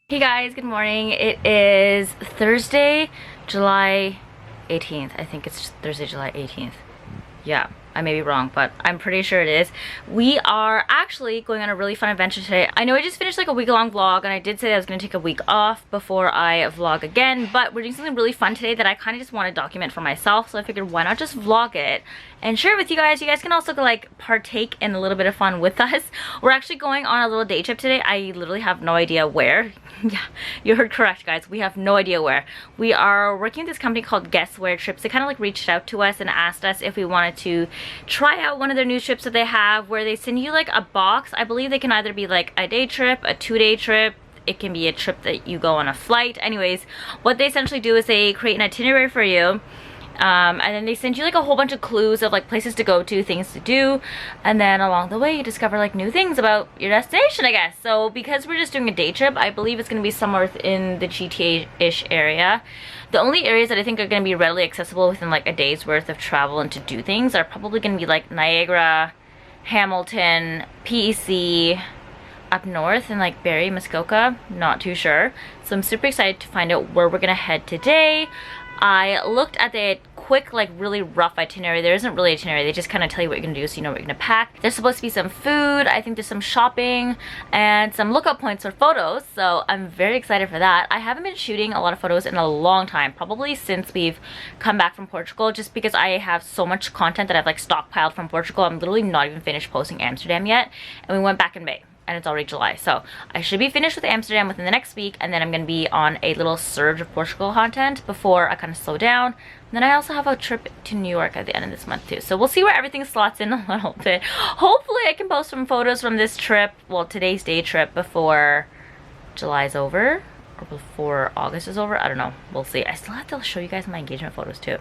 Hey guys, good morning. It is Thursday, July 18th. I think it's Thursday, July 18th. Yeah, I may be wrong, but I'm pretty sure it is. We are actually going on a really fun adventure today. I know I just finished like a week-long vlog, and I did say that I was going to take a week off before I vlog again, but we're doing something really fun today that I kind of just want to document for myself, so I figured why not just vlog it and share it with you guys. You guys can also like partake in a little bit of fun with us. We're actually going on a little day trip today. I literally have no idea where. Yeah, you heard correct, guys. We have no idea where. We are working with this company called Guess Where Trips. They kind of like reached out to us and asked us if we wanted to try out one of their new trips that they have, where they send you like a box. I believe they can either be like a day trip, a 2-day trip. It can be a trip that you go on a flight. Anyways, what they essentially do is they create an itinerary for you. And then they send you like a whole bunch of clues of like places to go to, things to do, and then along the way you discover like new things about your destination, I guess. So because we're just doing a day trip, I believe it's going to be somewhere in the GTA-ish area. The only areas that I think are going to be readily accessible within like a day's worth of travel and to do things are probably going to be like Niagara, Hamilton, PEC, up north in like Barrie, Muskoka, not too sure. So I'm super excited to find out where we're gonna head today. I looked at the quick, like really rough itinerary. There isn't really itinerary, they just kind of tell you what you're gonna do so you know what you're gonna pack. There's supposed to be some food, I think there's some shopping, and some lookout points for photos, so I'm very excited for that. I haven't been shooting a lot of photos in a long time, probably since we've come back from Portugal, just because I have so much content that I've like stockpiled from Portugal. I'm literally not even finished posting Amsterdam yet, and we went back in May. And it's already July, so I should be finished with Amsterdam within the next week, and then I'm gonna be on a little surge of Portugal content before I kind of slow down. And then I also have a trip to New York at the end of this month too, so we'll see where everything slots in a little bit. Hopefully I can post some photos from this trip, well, today's day trip, before July's over or before August is over. I don't know, we'll see. I still have to show you guys my engagement photos too.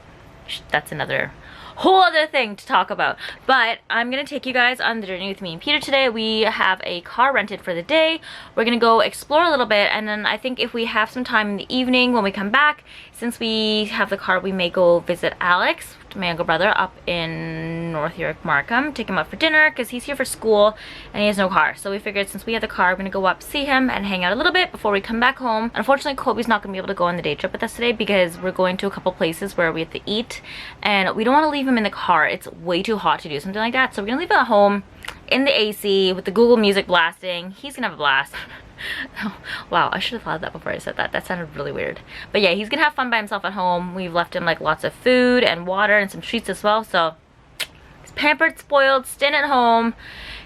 That's another whole other thing to talk about, but I'm gonna take you guys on the journey with me and Peter today. We have a car rented for the day. We're gonna go explore a little bit, and then I think if we have some time in the evening when we come back, since we have the car, we may go visit Alex, my younger brother, up in North York, Markham, take him up for dinner because he's here for school and he has no car. So we figured since we have the car, we're gonna go up, see him, and hang out a little bit before we come back home. Unfortunately, Kobe's not gonna be able to go on the day trip with us today because we're going to a couple places where we have to eat, and we don't want to leave him in the car. It's way too hot to do something like that, so we're gonna leave him at home in the AC with the Google Music blasting. He's gonna have a blast. Oh, wow, I should have thought of that before I said that. That sounded really weird. But yeah, he's gonna have fun by himself at home. We've left him like lots of food and water and some treats as well, so he's pampered, spoiled, staying at home.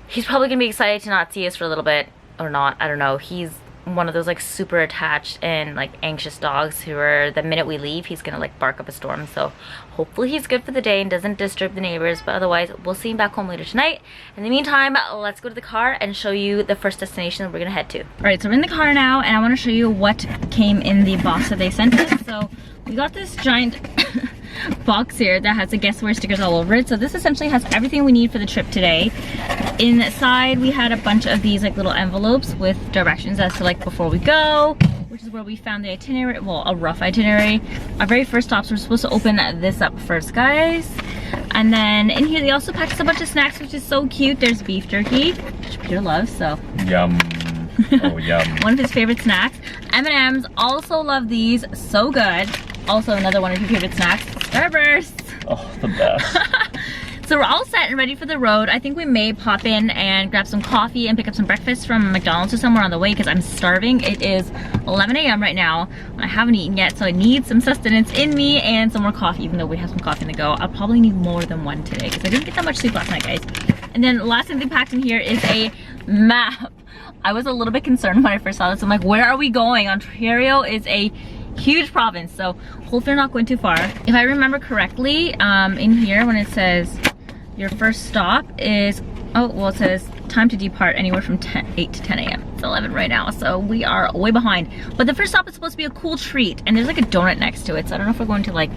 He's probably gonna be excited to not see us for a little bit, or not, I don't know. He's one of those like super attached and like anxious dogs who are, the minute we leave, he's gonna like bark up a storm. So hopefully he's good for the day and doesn't disturb the neighbors, but otherwise we'll see him back home later tonight. In the meantime, let's go to the car and show you the first destination that we're gonna head to. All right, so we're in the car now, and I want to show you what came in the box that they sent us. So we got this giant box here that has the Guess Where stickers all over it. So this essentially has everything we need for the trip today. Inside we had a bunch of these like little envelopes with directions as to like before we go, which is where we found the itinerary, well, a rough itinerary. Our very first stops, we're supposed to open this up first, guys. And then in here they also packed us a bunch of snacks, which is so cute. There's beef jerky, which Peter loves, so yum. Oh, yum. One of his favorite snacks. M&M's, also love these, so good. Also another one of your favorite snacks, Starburst. Oh, the best. So we're all set and ready for the road. I think we may pop in and grab some coffee and pick up some breakfast from McDonald's or somewhere on the way because I'm starving. It is 11 a.m. right now. I haven't eaten yet, so I need some sustenance in me and some more coffee, even though we have some coffee in the go. I'll probably need more than one today because I didn't get that much sleep last night, guys. And then last thing they packed in here is a map. I was a little bit concerned when I first saw this. I'm like, where are we going? Ontario is a huge province, so hopefully we're not going too far. If I remember correctly, in here when it says your first stop is, oh, well, it says time to depart anywhere from 8 to 10 a.m. It's 11 right now, so we are way behind. But the first stop is supposed to be a cool treat, and there's like a donut next to it, so I don't know if we're going to like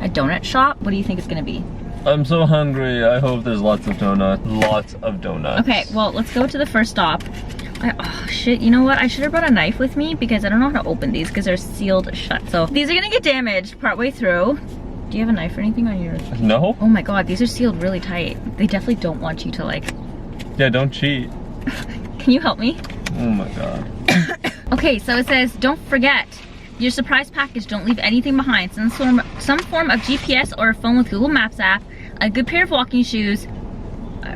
a donut shop. What do you think it's gonna be? I'm so hungry. I hope there's lots of donuts. Lots of donuts. Okay, well, let's go to the first stop. Oh shit, you know what? I should have brought a knife with me because I don't know how to open these because they're sealed shut. So these are gonna get damaged partway through. Do you have a knife or anything on yours? No. Oh my god, these are sealed really tight. They definitely don't want you to like... Yeah, don't cheat. Can you help me? Oh my god. Okay, so it says, don't forget your surprise package. Don't leave anything behind. Some form of GPS or a phone with Google Maps app, a good pair of walking shoes.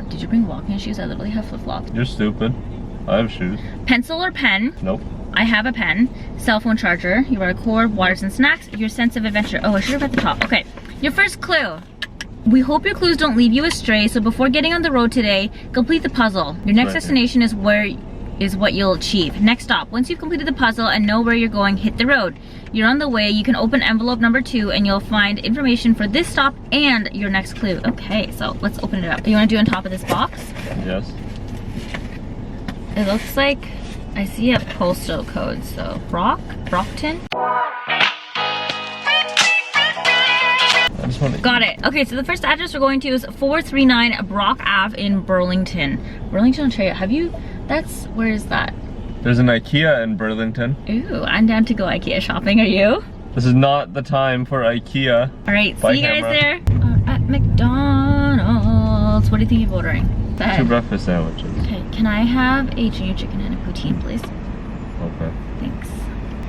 Did you bring walking shoes? I literally have flip-flops. You're stupid. I have shoes. Pencil or pen. Nope. I have a pen. Cell phone charger. Your water cord, waters and snacks. Your sense of adventure. Oh, I should have at the top. Okay, your first clue. We hope your clues don't lead you astray, so before getting on the road today, complete the puzzle. Your next destination is what you'll achieve. Next stop. Once you've completed the puzzle and know where you're going, hit the road. You're on the way. You can open envelope number 2 and you'll find information for this stop and your next clue. Okay, so let's open it up. You want to do on top of this box? Yes. It looks like I see a postal code. So Brockton. Got it. Okay, so the first address we're going to is 439 Brock Ave in Burlington, Ontario. Where is that? There's an IKEA in Burlington. Ooh, I'm down to go IKEA shopping. Are you? This is not the time for IKEA. All right, see you guys there. At McDonald's. What do you think you're ordering? 2 breakfast sandwiches. Okay, can I have a junior chicken and a poutine, please? Okay. Thanks.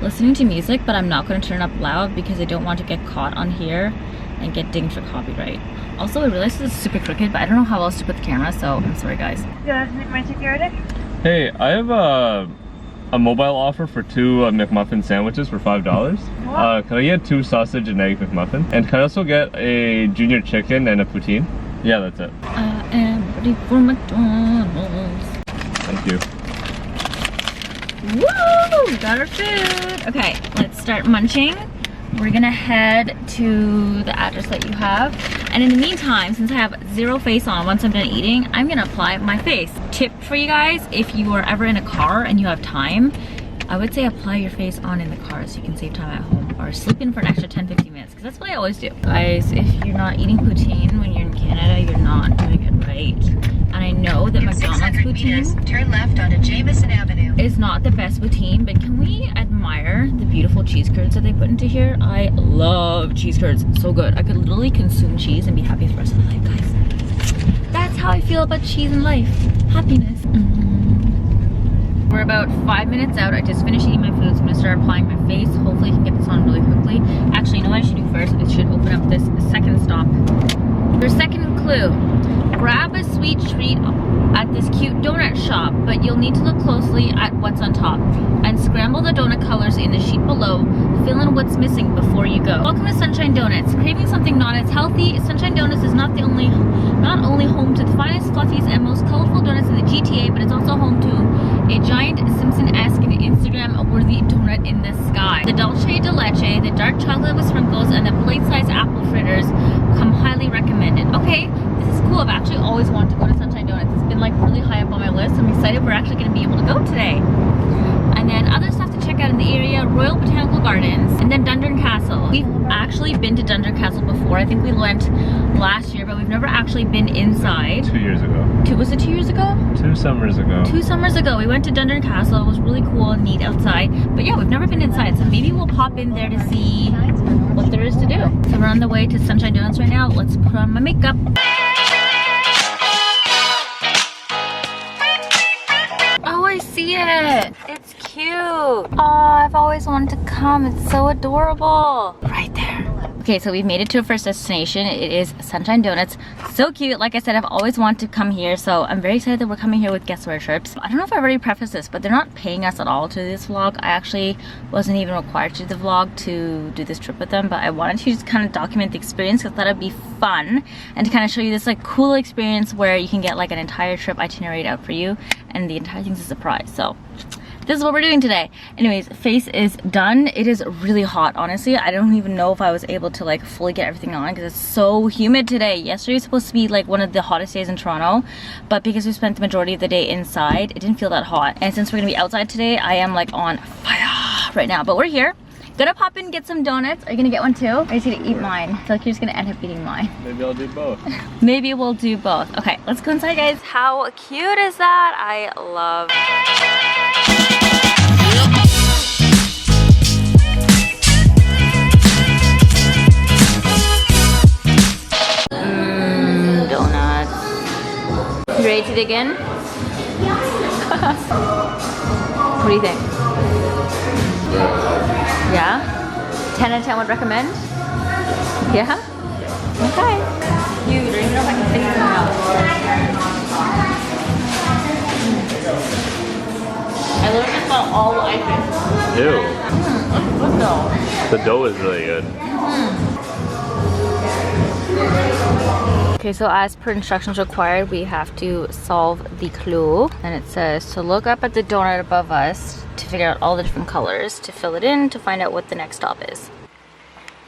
Listening to music, but I'm not going to turn up loud because I don't want to get caught on here and get dinged for copyright. Also, I realized this is super crooked, but I don't know how else to put the camera, so I'm sorry, guys. Yeah, my security. Hey, I have a mobile offer for 2 McMuffin sandwiches for $5. Can I get 2 sausage and egg McMuffin? And can I also get a junior chicken and a poutine? Yeah, that's it. I am ready for McDonald's. Thank you. Woo! We got our food. Okay, let's start munching. We're gonna head to the address that you have. And in the meantime, since I have 0 face on, once I'm done eating, I'm gonna apply my face. Tip for you guys, if you are ever in a car and you have time, I would say apply your face on in the car so you can save time at home, or sleep in for an extra 10-15 minutes, because that's what I always do. Guys, if you're not eating poutine when you're in Canada, you're not doing it right. And I know that McDonald's poutine turn left onto Jameson Avenue. is not the best poutine, but can we admire the beautiful cheese curds that they put into here? I love cheese curds, so good. I could literally consume cheese and be happy for the rest of my life, guys. That's how I feel about cheese in life. Happiness. We're about 5 minutes out. I just finished eating my food, so I'm gonna start applying my face. Hopefully I can get this on really quickly. Actually, you know what I should do first? I should open up this second stop. Your second clue. Grab a sweet treat at this cute donut shop, but you'll need to look closely at what's on top and scramble the donut colors in the sheet below. Fill in what's missing before you go. Welcome to Sunshine Donuts. Craving something not as healthy? Sunshine Donuts is not only home to the finest, fluffiest, and most colorful donuts in the GTA, but it's also home to a giant Simpson-esque and Instagram-worthy donut in the sky. The dulce de leche, the dark chocolate with sprinkles, and the blade-sized apple fritters come highly recommended. Okay, this is cool. I've actually always wanted to go to Sunshine Donuts. It's been like really high up on my list. I'm excited we're actually going to be able to go today. And then other stuff to check out in the area, Royal Botanical Gardens, and then Dundurn Castle. We've actually been to Dundurn Castle before. I think we went last year, but we've never actually been inside. 2 years ago. Was it 2 years ago? 2 summers ago. 2 summers ago. We went to Dundurn Castle. It was really cool and neat outside. But yeah, we've never been inside, so maybe we'll pop in there to see what there is to do. So we're on the way to Sunshine Donuts right now. Let's put on my makeup. Oh, I see it. It's cute. Oh, I've always wanted to come. It's so adorable. Right there. Okay, so we've made it to our first destination. It is Sunshine Donuts. So cute. Like I said, I've always wanted to come here, so I'm very excited that we're coming here with guest worships. I don't know if I've already prefaced this, but they're not paying us at all to this vlog. I actually wasn't even required to do the vlog to do this trip with them, but I wanted to just kind of document the experience because I thought it'd be fun and to kind of show you this like cool experience where you can get like an entire trip itinerary out for you, and the entire thing's a surprise. So this is what we're doing today. Anyways, face is done. It is really hot, honestly. I don't even know if I was able to like fully get everything on because it's so humid today. Yesterday was supposed to be like one of the hottest days in Toronto, but because we spent the majority of the day inside, it didn't feel that hot. And since we're gonna be outside today, I am like on fire right now, but we're here. Gonna pop in and get some donuts. Are you gonna get one too? Or are you gonna eat mine? I feel like you're just gonna end up eating mine. Maybe I'll do both. Maybe we'll do both. Okay, let's go inside, guys. How cute is that? I love. Donuts. You ready to dig in? What do you think? Yeah? 10 out of 10 would recommend? Yeah? Okay. You don't even know if I can finish them out. I literally just got all the ice cream. Ew. That's good though. The dough is really good. Okay, so as per instructions required, we have to solve the clue. And it says to look up at the donut above us to figure out all the different colors, to fill it in, to find out what the next stop is.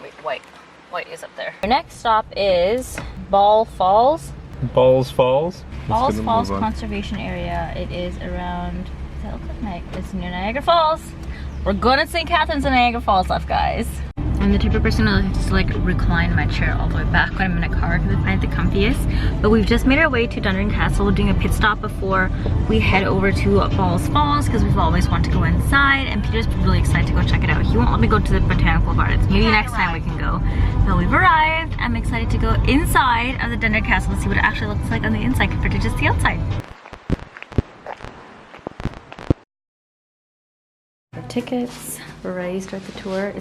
Wait, white. White is up there. Our next stop is Ball Falls. Balls Falls? Balls Falls Conservation Area. It is around, does that look like it's near Niagara Falls. We're going to St. Catharines and Niagara Falls left, guys. I'm the type of person who likes to like recline my chair all the way back when I'm in a car because I find it the comfiest. But we've just made our way to Dundurn Castle. We're doing a pit stop before we head over to Balls Falls because we've always wanted to go inside, and Peter's really excited to go check it out. He won't let me go to the botanical gardens. Maybe next time we can go. But we've arrived. I'm excited to go inside of the Dundurn Castle and see what it actually looks like on the inside compared to just the outside. Our tickets. We're ready to start the tour.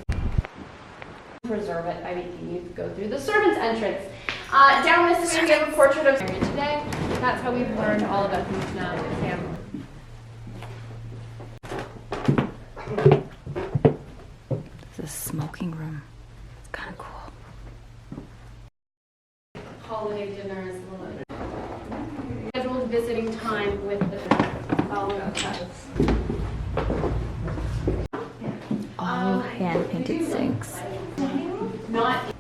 Reserve it by making you go through the servants' entrance. Down this way we have a portrait of Mary today. That's how we've learned all about the family. This is a smoking room. It's kind of cool. Holiday dinner is scheduled visiting time with the all hand-painted sinks.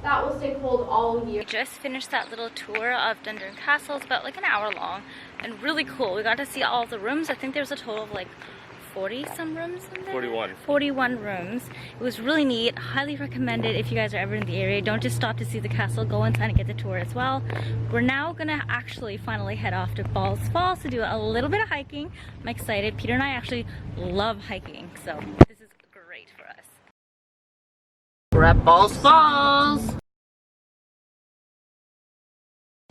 That will stay cold all year. We just finished that little tour of Dundurn Castle. It's about like an hour long and really cool. We got to see all the rooms. I think there was a total of like 40 some rooms in there? 41 rooms. It was really neat. Highly recommended if you guys are ever in the area. Don't just stop to see the castle, go inside and get the tour as well. We're now gonna actually finally head off to Balls Falls to do a little bit of hiking. I'm excited. Peter and I actually love hiking, so this is great for us. We're at Balls Falls!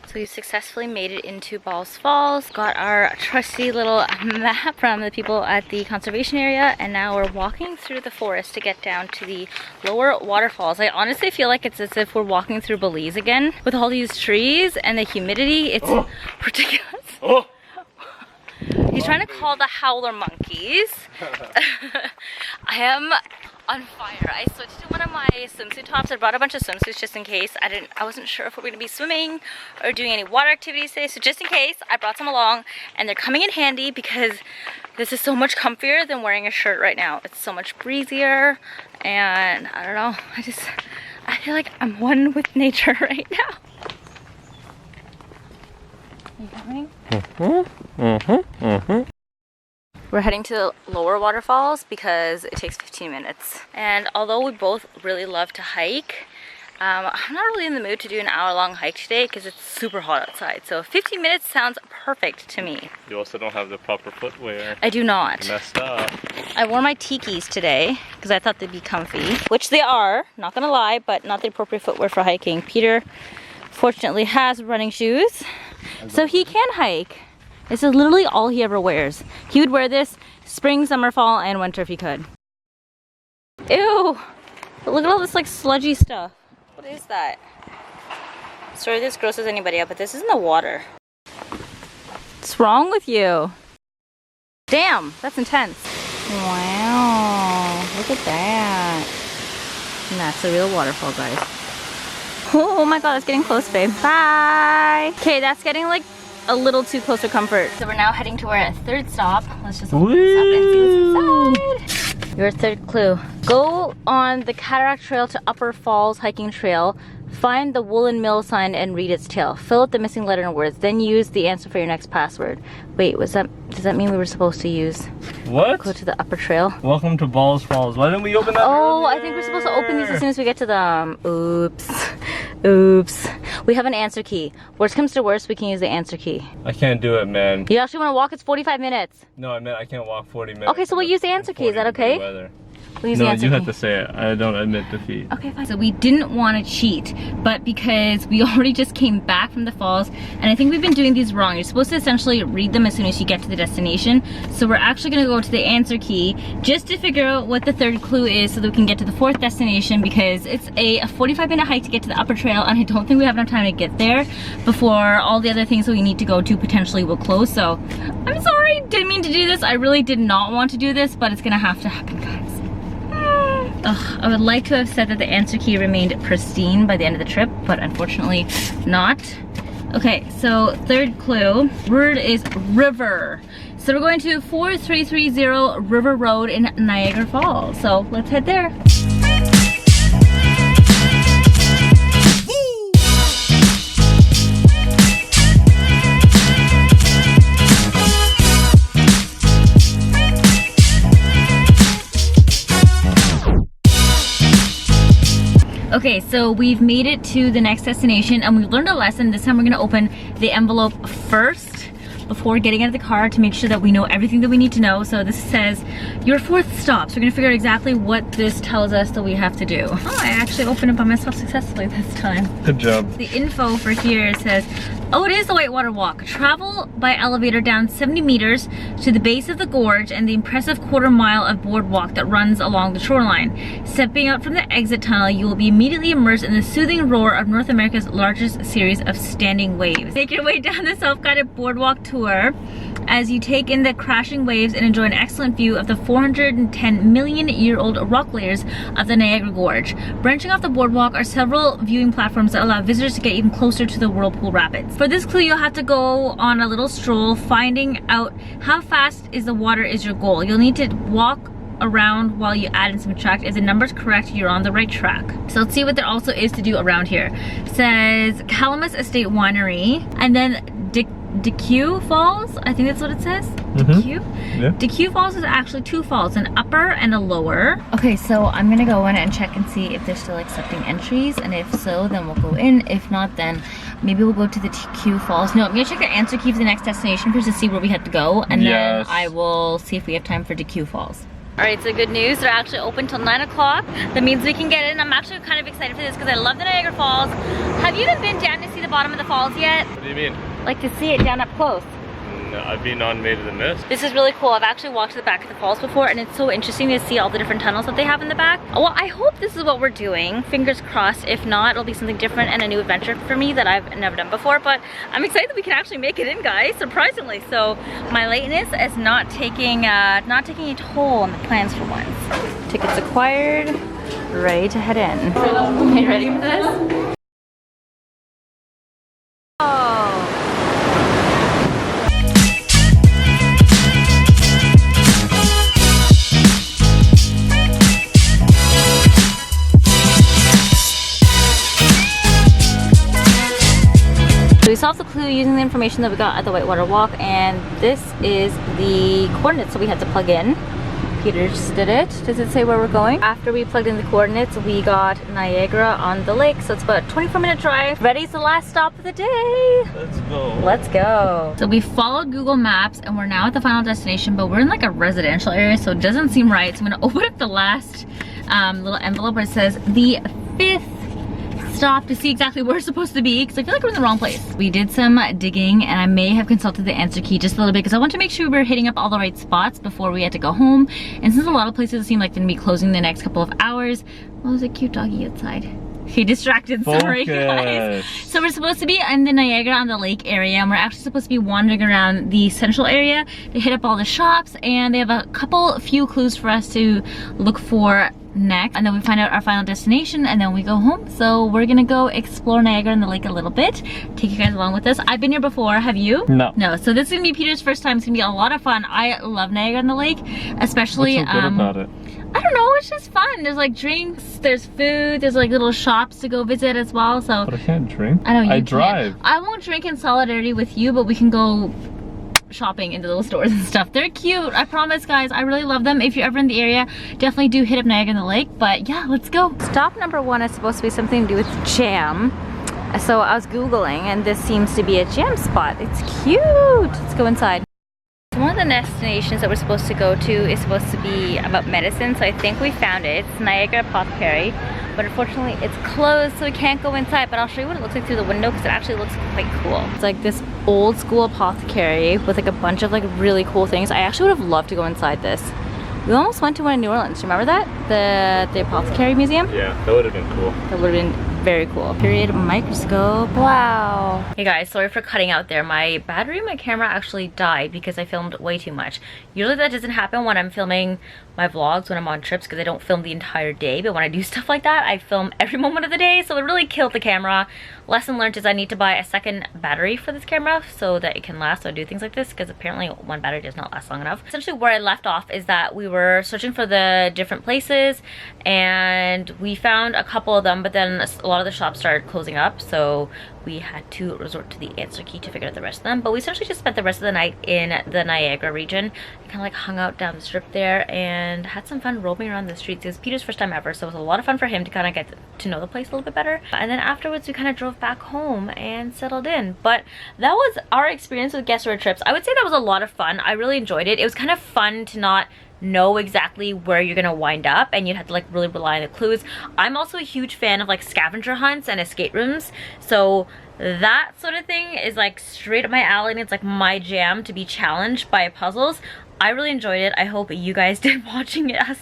So we successfully made it into Balls Falls, got our trusty little map from the people at the conservation area, and now we're walking through the forest to get down to the lower waterfalls. I honestly feel like it's as if we're walking through Belize again. With all these trees and the humidity, it's ridiculous. He's trying to call the howler monkeys. I am on fire. I switched to one of my swimsuit tops. I brought a bunch of swimsuits just in case. I wasn't sure if we were going to be swimming or doing any water activities today, so just in case I brought some along, and they're coming in handy because this is so much comfier than wearing a shirt right now. It's so much breezier, and I don't know, I feel like I'm one with nature right now. Are you coming? We're heading to the lower waterfalls because it takes 15 minutes. And although we both really love to hike, I'm not really in the mood to do an hour-long hike today because it's super hot outside. So 15 minutes sounds perfect to me. You also don't have the proper footwear. I do not. Messed up. I wore my tikis today because I thought they'd be comfy, which they are, not gonna lie, but not the appropriate footwear for hiking. Peter fortunately has running shoes, so he can hike. This is literally all he ever wears. He would wear this spring, summer, fall, and winter if he could. Ew! But look at all this like sludgy stuff. What is that? Sorry this grosses anybody out, but this is in the water. What's wrong with you? Damn, that's intense. Wow, look at that. And that's a real waterfall, guys. Oh my god, that's getting close, babe. Bye! Okay, that's getting like a little too close for comfort. So we're now heading to our third stop. Let's just open this up and see what's inside. Your third clue. Go on the Cataract Trail to Upper Falls Hiking Trail. Find the Woolen Mill sign and read its tale. Fill out the missing letter and words. Then use the answer for your next password. Wait, does that mean we were supposed to use? What? Go to the upper trail. Welcome to Balls Falls. Why didn't we open that earlier? I think we're supposed to open these as soon as we get to them. Oops. Oops. We have an answer key. Worst comes to worst, we can use the answer key. I can't do it, man. You actually want to walk? It's 45 minutes. No, I meant I can't walk 40 minutes. Okay, so we'll use the answer key. Is that okay? Please No, answer you me. have to say it. I don't admit defeat. Okay, fine. So we didn't want to cheat, but because we already just came back from the falls, and I think we've been doing these wrong. You're supposed to essentially read them as soon as you get to the destination. So we're actually gonna go to the answer key just to figure out what the third clue is so that we can get to the fourth destination, because it's a 45-minute hike to get to the upper trail, and I don't think we have enough time to get there before all the other things that we need to go to potentially will close. So I'm sorry, didn't mean to do this. I really did not want to do this, but it's gonna have to happen, guys. Ugh, I would like to have said that the answer key remained pristine by the end of the trip, but unfortunately not. Okay, so third clue, word is river. So we're going to 4330 River Road in Niagara Falls. So let's head there. Okay, so we've made it to the next destination and we've learned a lesson. This time we're gonna open the envelope first before getting out of the car to make sure that we know everything that we need to know. So this says your fourth stop. So we're gonna figure out exactly what this tells us that we have to do. Oh, I actually opened it by myself successfully this time. Good job. The info for here says, oh, it is the Whitewater Walk. Travel by elevator down 70 meters to the base of the gorge and the impressive quarter-mile of boardwalk that runs along the shoreline. Stepping out from the exit tunnel, you will be immediately immersed in the soothing roar of North America's largest series of standing waves. Make your way down the self-guided boardwalk tour as you take in the crashing waves and enjoy an excellent view of the 410 million-year-old rock layers of the Niagara Gorge. Branching off the boardwalk are several viewing platforms that allow visitors to get even closer to the whirlpool rapids. For this clue, you'll have to go on a little stroll. Finding out how fast is the water is your goal. You'll need to walk around while you add and subtract. If the number's correct, you're on the right track. So let's see what there also is to do around here. It says Calamus Estate Winery, and then DeQ Falls, I think that's what it says. DeQ? Yeah. DeQ Falls is actually two falls, an upper and a lower. Okay, so I'm gonna go in and check and see if they're still accepting entries, and if so, then we'll go in. If not, then maybe we'll go to the DeQ Falls. No, I'm gonna check the answer key for the next destination first to see where we have to go, and then I will see if we have time for DeQ Falls. All right, so good news, they're actually open till 9 o'clock. That means we can get in. I'm actually kind of excited for this because I love the Niagara Falls. Have you even been down to see the bottom of the falls yet? What do you mean? Like to see it down up close. No, I've been on Made of the Mist. This is really cool. I've actually walked to the back of the falls before, and it's so interesting to see all the different tunnels that they have in the back. Well, I hope this is what we're doing. Fingers crossed. If not, it'll be something different and a new adventure for me that I've never done before. But I'm excited that we can actually make it in, guys, surprisingly. So my lateness is not taking a toll on the plans for once. Tickets acquired, ready to head in. Are you ready for this? Oh. We solved the clue using the information that we got at the Whitewater Walk, and this is the coordinates that we had to plug in. Peter just did it. Does it say where we're going? After we plugged in the coordinates, we got Niagara-on-the-Lake, so it's about a 24-minute drive. Ready's the last stop of the day. Let's go. Let's go. So we followed Google Maps, and we're now at the final destination, but we're in like a residential area, so it doesn't seem right. So I'm gonna open up the last little envelope where it says the 5th stop to see exactly where we're supposed to be, because I feel like we're in the wrong place. We did some digging, and I may have consulted the answer key just a little bit because I want to make sure we were hitting up all the right spots before we had to go home. And since a lot of places seem like they're gonna be closing the next couple of hours, well, there's a cute doggy outside. He distracted, sorry guys. So we're supposed to be in the Niagara-on-the-Lake area, and we're actually supposed to be wandering around the central area to hit up all the shops, and they have a few clues for us to look for next, and then we find out our final destination, and then we go home. So we're gonna go explore Niagara-on-the-Lake a little bit, take you guys along with us. I've been here before, have you? No. No, so this is gonna be Peter's first time. It's gonna be a lot of fun. I love Niagara-on-the-Lake, especially What's so good about it? I don't know, it's just fun. There's like drinks, there's food, there's like little shops to go visit as well. So But I can't drink. I know you I can't. drive. I won't drink in solidarity with you, but we can go shopping into little stores and stuff. They're cute, I promise guys. I really love them. If you're ever in the area, definitely do hit up Niagara-on-the-Lake. But yeah, let's go. Stop number 1 is supposed to be something to do with jam. So I was Googling, and this seems to be a jam spot. It's cute. Let's go inside. So one of the destinations that we're supposed to go to is supposed to be about medicine, so I think we found it. It's Niagara Apothecary, but unfortunately it's closed, so we can't go inside, but I'll show you what it looks like through the window because it actually looks quite cool. It's like this old school apothecary with like a bunch of like really cool things. I actually would have loved to go inside this. We almost went to one in New Orleans. Remember that? The Apothecary Museum? Yeah, that would have been cool. That would have been very cool. Period microscope. Wow. Hey guys, sorry for cutting out there. My battery in my camera actually died because I filmed way too much. Usually that doesn't happen when I'm filming my vlogs when I'm on trips because I don't film the entire day, but when I do stuff like that, I film every moment of the day, so it really killed the camera. Lesson learned is I need to buy a second battery for this camera so that it can last, so I do things like this, because apparently one battery does not last long enough. Essentially where I left off is that we were searching for the different places and we found a couple of them, but then a lot of the shops started closing up, so we had to resort to the answer key to figure out the rest of them. But we essentially just spent the rest of the night in the Niagara region. We kind of like hung out down the strip there and had some fun roaming around the streets. It was Peter's first time ever, so it was a lot of fun for him to kind of get to know the place a little bit better. And then afterwards we kind of drove back home and settled in. But that was our experience with guest road trips. I would say that was a lot of fun. I really enjoyed it. It was kind of fun to not know exactly where you're gonna wind up and you have to like really rely on the clues. I'm also a huge fan of like scavenger hunts and escape rooms, so that sort of thing is like straight up my alley and it's like my jam to be challenged by puzzles. I really enjoyed it. I hope you guys did, watching us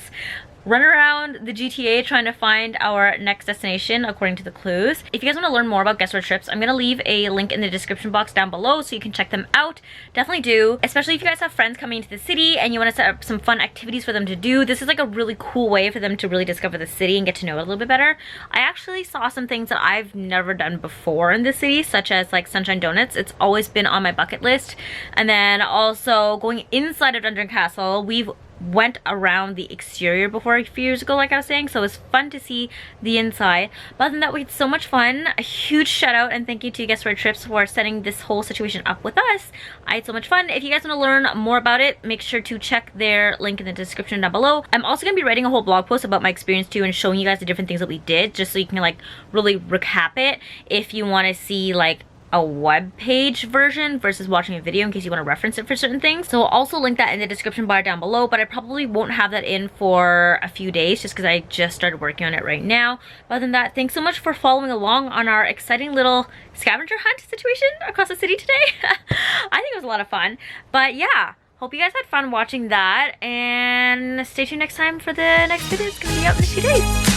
run around the GTA trying to find our next destination according to the clues. If you guys want to learn more about guest road trips, I'm gonna leave a link in the description box down below so you can check them out. Definitely do, especially if you guys have friends coming into the city and you want to set up some fun activities for them to do. This is like a really cool way for them to really discover the city and get to know it a little bit better. I actually saw some things that I've never done before in the city, such as like Sunshine Donuts. It's always been on my bucket list. And then also going inside of Dundurn Castle. We've went around the exterior before a few years ago, like I was saying, so it was fun to see the inside. But other than that, we had so much fun. A huge shout out and thank you to Guest Road Trips for setting this whole situation up with us. I had so much fun. If you guys want to learn more about it, make sure to check their link in the description down below. I'm also going to be writing a whole blog post about my experience too and showing you guys the different things that we did, just so you can like really recap it if you want to see like a web page version versus watching a video in case you want to reference it for certain things. So I'll also link that in the description bar down below, but I probably won't have that in for a few days just because I just started working on it right now. But other than that, thanks so much for following along on our exciting little scavenger hunt situation across the city today. I think it was a lot of fun. But yeah, hope you guys had fun watching that and stay tuned next time for the next video. It's gonna be out in a few days.